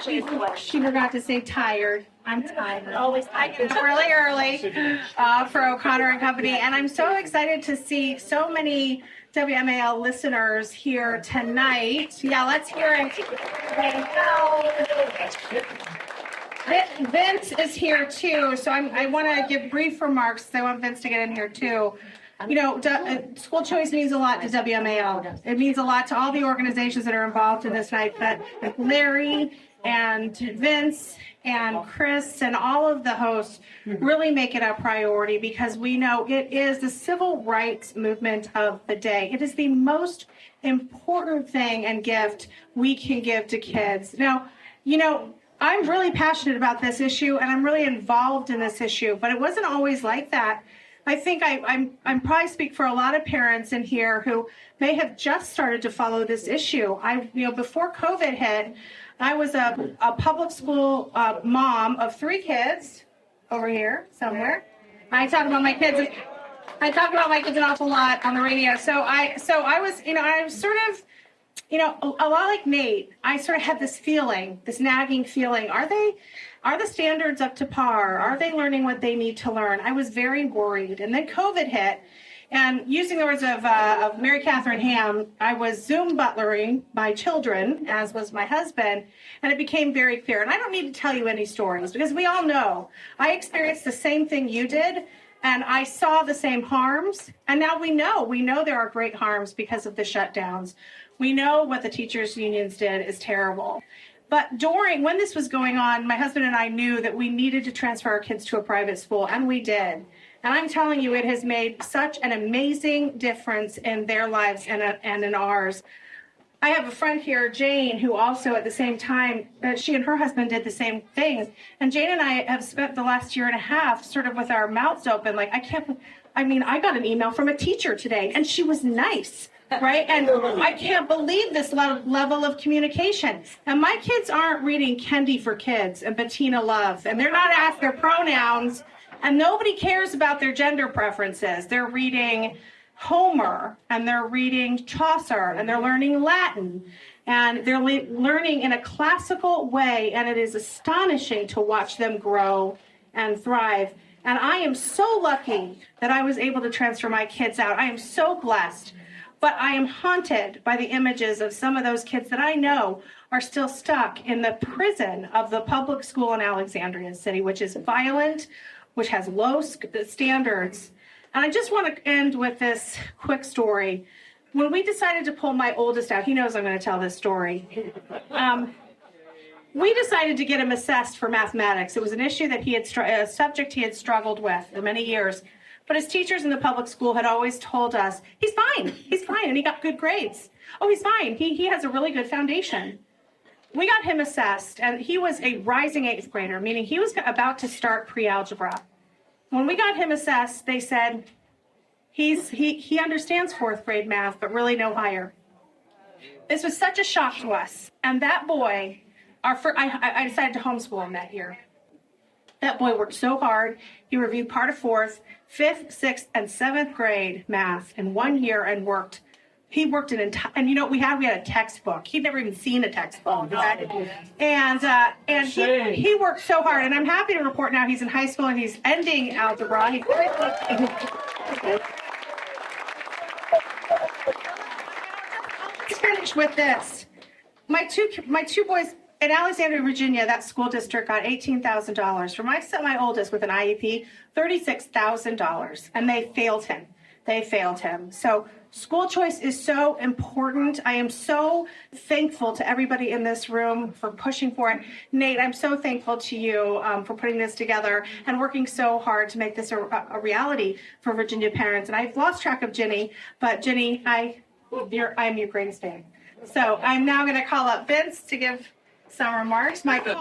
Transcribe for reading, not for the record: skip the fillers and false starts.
She forgot to say tired. I'm tired. Always tired. It's really early for O'Connor and Company, and I'm so excited to see so many WMAL listeners here tonight. Yeah, let's hear it. Vince is here too, so I want to give brief remarks. I want Vince to get in here too. You know, school choice means a lot to WMAL. It means a lot to all the organizations that are involved in this night, but Larry and Vince and Chris and all of the hosts really make it a priority because we know it is the civil rights movement of the day. It is the most important thing and gift we can give to kids. Now, you know, I'm really passionate about this issue and I'm really involved in this issue, but it wasn't always like that. I think I'm probably speak for a lot of parents in here who may have just started to follow this issue. Before COVID hit, I was a public school mom of 3 kids over here somewhere. I talk about my kids an awful lot on the radio. So I was, I was sort of, a lot like Nate, I sort of had this feeling, this nagging feeling. Are the standards up to par? Are they learning what they need to learn? I was very worried. And then COVID hit. And using the words of Mary Catherine Ham, I was Zoom butlering my children, as was my husband, and it became very clear. And I don't need to tell you any stories because we all know. I experienced the same thing you did, and I saw the same harms. And now we know there are great harms because of the shutdowns. We know what the teachers' unions did is terrible. But when this was going on, my husband and I knew that we needed to transfer our kids to a private school, and we did. And I'm telling you, it has made such an amazing difference in their lives and in ours. I have a friend here, Jane, who also at the same time, she and her husband did the same things. And Jane and I have spent the last year and a half sort of with our mouths open, like, I got an email from a teacher today, and she was nice. Right? And I can't believe this level of communication. And my kids aren't reading Kendi for Kids and Bettina Love, and they're not asked their pronouns, and nobody cares about their gender preferences. They're reading Homer, and they're reading Chaucer, and they're learning Latin, and they're learning in a classical way, and it is astonishing to watch them grow and thrive. And I am so lucky that I was able to transfer my kids out. I am so blessed. But I am haunted by the images of some of those kids that I know are still stuck in the prison of the public school in Alexandria City, which is violent, which has low standards. And I just want to end with this quick story. When we decided to pull my oldest out, he knows I'm going to tell this story. We decided to get him assessed for mathematics. It was an issue that a subject he had struggled with for many years. But his teachers in the public school had always told us, he's fine, and he got good grades. Oh, he's fine, he has a really good foundation. We got him assessed, and he was a rising 8th grader, meaning he was about to start pre-algebra. When we got him assessed, they said, he understands 4th grade math, but really no higher. This was such a shock to us. And that boy, I decided to homeschool him that year. That boy worked so hard. He reviewed part of 4th, 5th, 6th, and 7th grade math in 1 year and worked. He worked we had a textbook. He'd never even seen a textbook. And he worked so hard. And I'm happy to report now he's in high school and he's ending algebra. Let's finish with this. My two boys. In Alexandria, Virginia, that school district got $18,000. For my oldest with an IEP, $36,000. And they failed him. So school choice is so important. I am so thankful to everybody in this room for pushing for it. Nate, I'm so thankful to you for putting this together and working so hard to make this a reality for Virginia parents. And I've lost track of Ginny, but Ginny, I'm your greatest fan. So I'm now going to call up Vince to give some remarks. Michael.